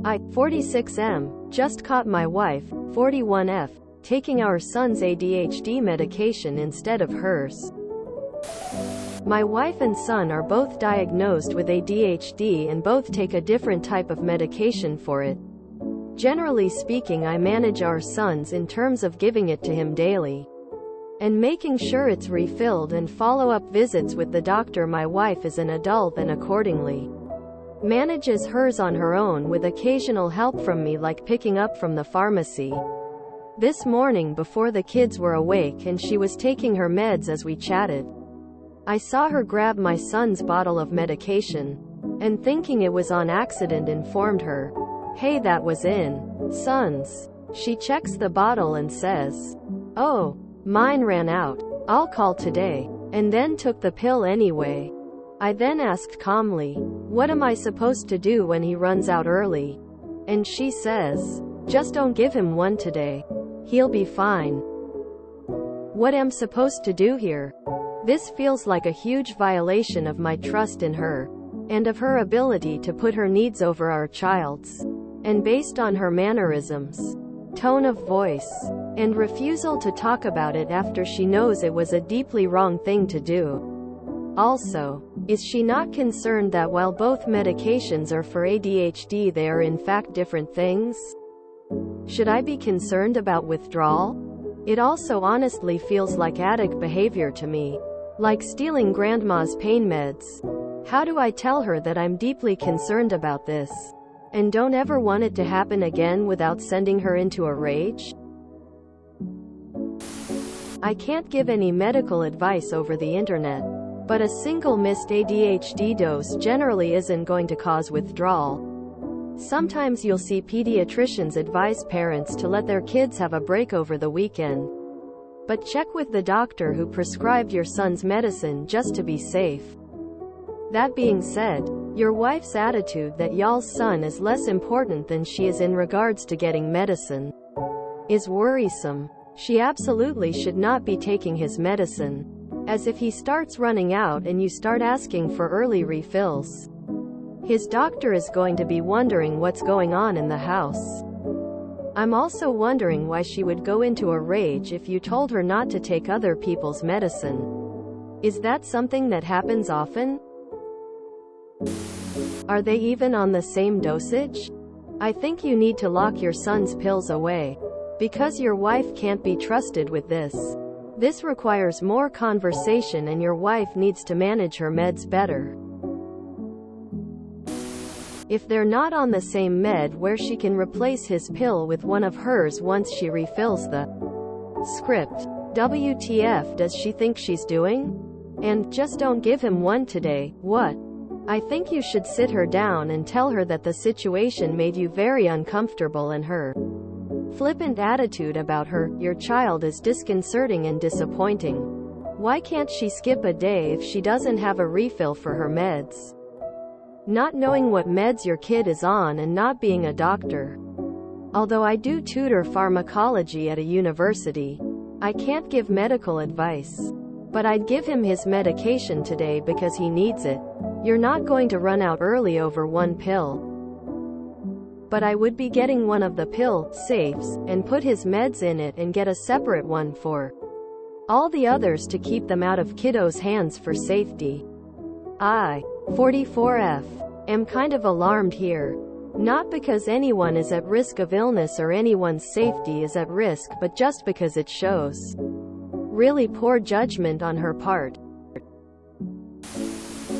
I, 46M, just caught my wife, 41F, taking our son's ADHD medication instead of hers. My wife and son are both diagnosed with ADHD and both take a different type of medication for it. Generally speaking, I manage our son's in terms of giving it to him daily and making sure it's refilled and follow-up visits with the doctor. My wife is an adult and accordingly manages hers on her own with occasional help from me, like picking up from the pharmacy. This morning before the kids were awake and she was taking her meds as we chatted, I saw her grab my son's bottle of medication, and thinking it was on accident informed her, "Hey, that was in son's." She checks the bottle and says, "Oh, mine ran out. I'll call today," and then took the pill anyway. I then asked calmly, "What am I supposed to do when he runs out early?" And she says, "Just don't give him one today. He'll be fine." What am I supposed to do here? This feels like a huge violation of my trust in her, and of her ability to put her needs over our child's. And based on her mannerisms, tone of voice, and refusal to talk about it after she knows it was a deeply wrong thing to do. Also, is she not concerned that while both medications are for ADHD, they are in fact different things? Should I be concerned about withdrawal? It also honestly feels like addict behavior to me, like stealing grandma's pain meds. How do I tell her that I'm deeply concerned about this, and don't ever want it to happen again without sending her into a rage? I can't give any medical advice over the internet, but a single missed ADHD dose generally isn't going to cause withdrawal. Sometimes you'll see pediatricians advise parents to let their kids have a break over the weekend. But check with the doctor who prescribed your son's medicine just to be safe. That being said, your wife's attitude that y'all's son is less important than she is in regards to getting medicine is worrisome. She absolutely should not be taking his medicine, as if he starts running out and you start asking for early refills, his doctor is going to be wondering what's going on in the house. I'm also wondering why she would go into a rage if you told her not to take other people's medicine. Is that something that happens often? Are they even on the same dosage? I think you need to lock your son's pills away, because your wife can't be trusted with this. This requires more conversation and your wife needs to manage her meds better. If they're not on the same med where she can replace his pill with one of hers once she refills the script. WTF does she think she's doing? And just don't give him one today. What? I think you should sit her down and tell her that the situation made you very uncomfortable and her flippant attitude about your child is disconcerting and disappointing. Why can't she skip a day if she doesn't have a refill for her meds? Not knowing what meds your kid is on and not being a doctor. Although I do tutor pharmacology at a university, I can't give medical advice. But I'd give him his medication today because he needs it. You're not going to run out early over one pill. But I would be getting one of the pill safes and put his meds in it and get a separate one for all the others to keep them out of kiddos' hands for safety. I, 44F, am kind of alarmed here. Not because anyone is at risk of illness or anyone's safety is at risk, but just because it shows really poor judgment on her part.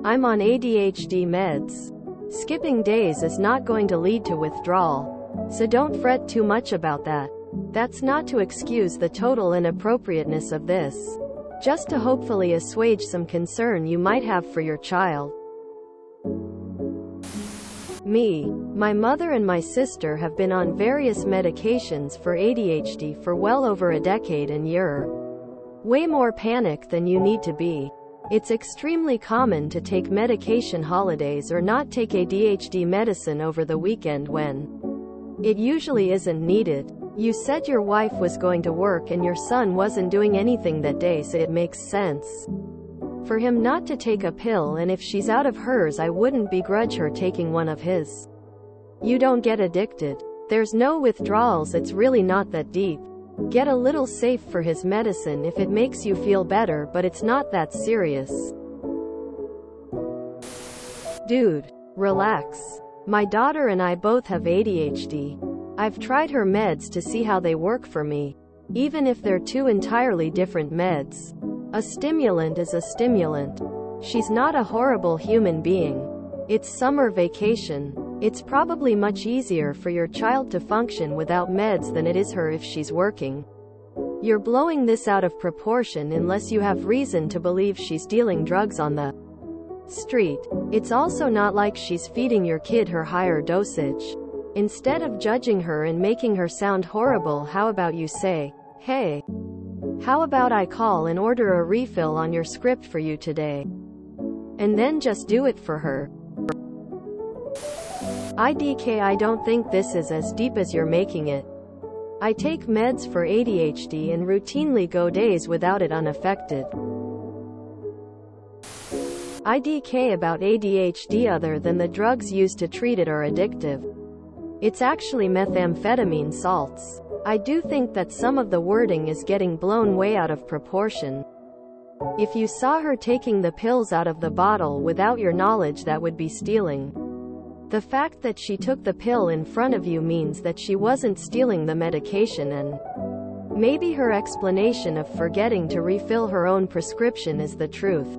I'm on ADHD meds. Skipping days is not going to lead to withdrawal, so don't fret too much about that. That's not to excuse the total inappropriateness of this, just to hopefully assuage some concern you might have for your child. Me, my mother and my sister have been on various medications for ADHD for well over a decade, and you're way more panicked than you need to be. It's extremely common to take medication holidays or not take ADHD medicine over the weekend when it usually isn't needed. You said your wife was going to work and your son wasn't doing anything that day, so it makes sense for him not to take a pill, and if she's out of hers, I wouldn't begrudge her taking one of his. You don't get addicted. There's no withdrawals, it's really not that deep. Get a little safe for his medicine if it makes you feel better, but it's not that serious. Dude, relax. My daughter and I both have ADHD. I've tried her meds to see how they work for me, even if they're two entirely different meds. A stimulant is a stimulant. She's not a horrible human being. It's summer vacation. It's probably much easier for your child to function without meds than it is her if she's working. You're blowing this out of proportion unless you have reason to believe she's dealing drugs on the street. It's also not like she's feeding your kid her higher dosage. Instead of judging her and making her sound horrible, how about you say, "Hey, how about I call and order a refill on your script for you today?" And then just do it for her. I don't think this is as deep as you're making it. I take meds for ADHD and routinely go days without it unaffected. IDK about ADHD other than the drugs used to treat it are addictive. It's actually methamphetamine salts. I do think that some of the wording is getting blown way out of proportion. If you saw her taking the pills out of the bottle without your knowledge, that would be stealing. The fact that she took the pill in front of you means that she wasn't stealing the medication, and maybe her explanation of forgetting to refill her own prescription is the truth.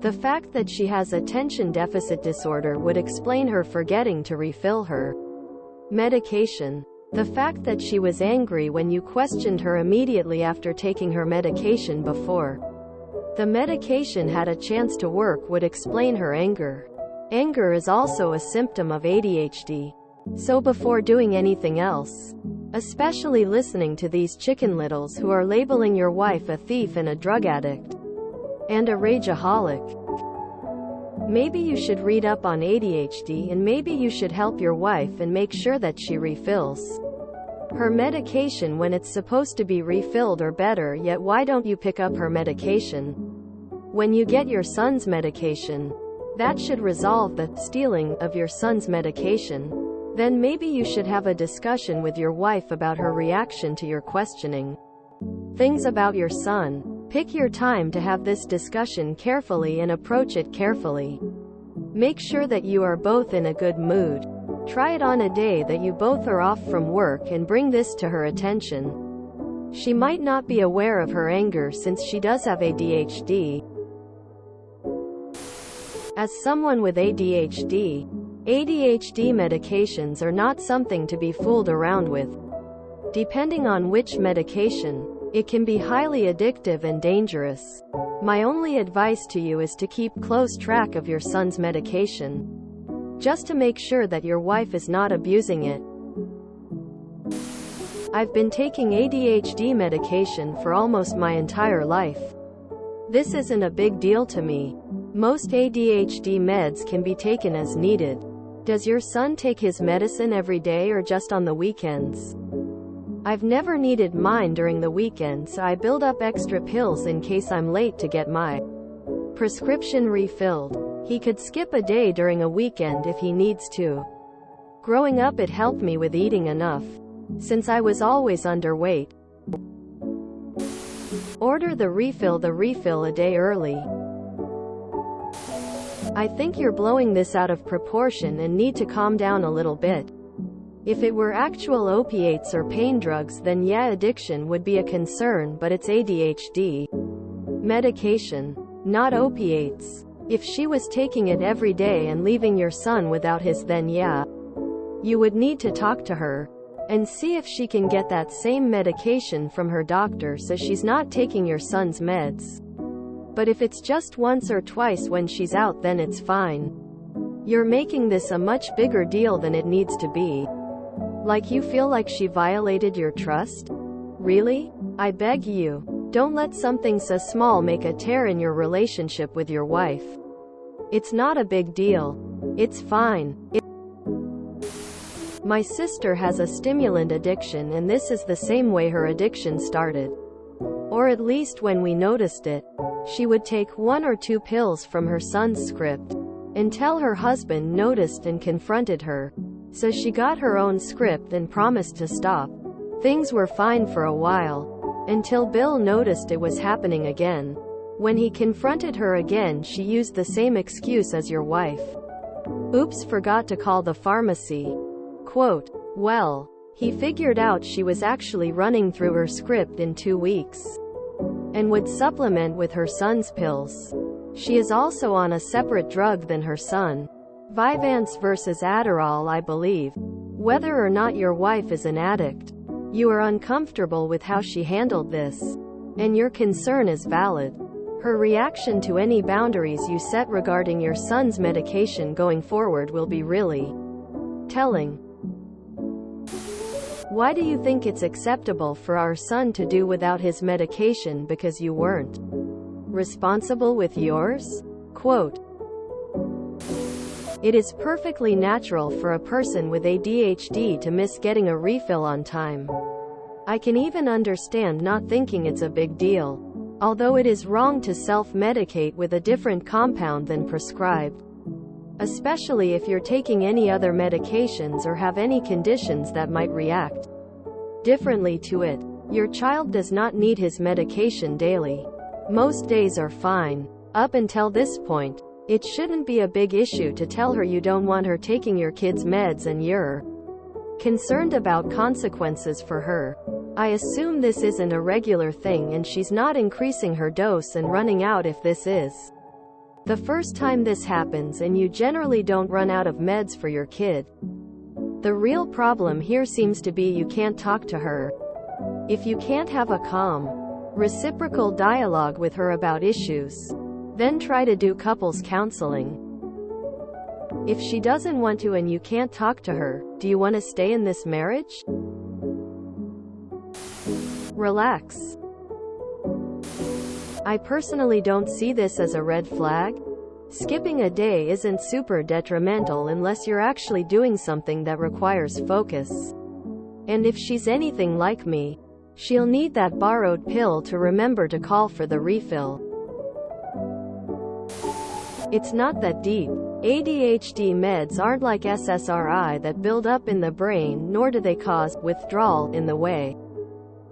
The fact that she has attention deficit disorder would explain her forgetting to refill her medication. The fact that she was angry when you questioned her immediately after taking her medication before the medication had a chance to work would explain her anger. Anger is also a symptom of ADHD. So before doing anything else, especially listening to these chicken littles who are labeling your wife a thief and a drug addict and a rageaholic, maybe you should read up on ADHD, and maybe you should help your wife and make sure that she refills her medication when it's supposed to be refilled, or better yet, why don't you pick up her medication when you get your son's medication? That should resolve the stealing of your son's medication. Then maybe you should have a discussion with your wife about her reaction to your questioning things about your son. Pick your time to have this discussion carefully and approach it carefully. Make sure that you are both in a good mood. Try it on a day that you both are off from work and bring this to her attention. She might not be aware of her anger since she does have ADHD. As someone with ADHD medications are not something to be fooled around with. Depending on which medication, it can be highly addictive and dangerous. My only advice to you is to keep close track of your son's medication, just to make sure that your wife is not abusing it. I've been taking ADHD medication for almost my entire life. This isn't a big deal to me. Most ADHD meds can be taken as needed. Does your son take his medicine every day or just on the weekends? I've never needed mine during the weekend, so I build up extra pills in case I'm late to get my prescription refilled. He could skip a day during a weekend if he needs to. Growing up, it helped me with eating enough, since I was always underweight. Order the refill a day early. I think you're blowing this out of proportion and need to calm down a little bit. If it were actual opiates or pain drugs, then yeah, addiction would be a concern, but it's ADHD medication, not opiates. If she was taking it every day and leaving your son without his, then yeah, you would need to talk to her and see if she can get that same medication from her doctor so she's not taking your son's meds. But if it's just once or twice when she's out, then it's fine. You're making this a much bigger deal than it needs to be. Like you feel like she violated your trust? Really? I beg you, don't let something so small make a tear in your relationship with your wife. It's not a big deal. It's fine. My sister has a stimulant addiction, and this is the same way her addiction started. Or at least when we noticed it. She would take 1 or 2 pills from her son's script until her husband noticed and confronted her. So she got her own script and promised to stop. Things were fine for a while, until Bill noticed it was happening again. When he confronted her again, she used the same excuse as your wife. Oops, forgot to call the pharmacy. Quote, well, he figured out she was actually running through her script in 2 weeks and would supplement with her son's pills. She is also on a separate drug than her son. Vyvanse versus Adderall, I believe. Whether or not your wife is an addict, you are uncomfortable with how she handled this, and your concern is valid. Her reaction to any boundaries you set regarding your son's medication going forward will be really telling. Why do you think it's acceptable for our son to do without his medication because you weren't responsible with yours? Quote, it is perfectly natural for a person with ADHD to miss getting a refill on time. I can even understand not thinking it's a big deal, although it is wrong to self-medicate with a different compound than prescribed, especially if you're taking any other medications or have any conditions that might react differently to it. Your child does not need his medication daily. Most days are fine. Up until this point, it shouldn't be a big issue to tell her you don't want her taking your kid's meds and you're concerned about consequences for her. I assume this isn't a regular thing and she's not increasing her dose and running out if this is the first time this happens, and you generally don't run out of meds for your kid. The real problem here seems to be you can't talk to her. If you can't have a calm, reciprocal dialogue with her about issues, then try to do couples counseling. If she doesn't want to and you can't talk to her, do you want to stay in this marriage? Relax. I personally don't see this as a red flag. Skipping a day isn't super detrimental unless you're actually doing something that requires focus. And if she's anything like me, she'll need that borrowed pill to remember to call for the refill. It's not that deep. ADHD meds aren't like SSRI that build up in the brain, nor do they cause withdrawal in the way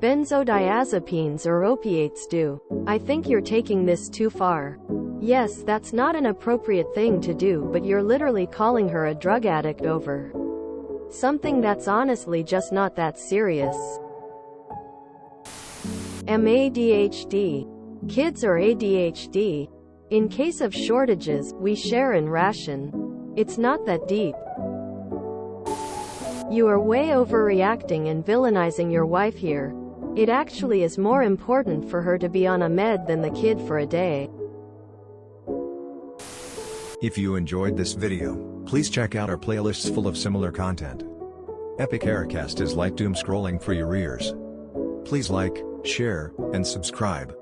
benzodiazepines or opiates do. I think you're taking this too far. Yes, that's not an appropriate thing to do, but you're literally calling her a drug addict over something that's honestly just not that serious. ADHD. Kids are ADHD. In case of shortages, we share and ration. It's not that deep. You are way overreacting and villainizing your wife here. It actually is more important for her to be on a med than the kid for a day. If you enjoyed this video, please check out our playlists full of similar content. Epic Aircast is like doom scrolling for your ears. Please like, share, and subscribe.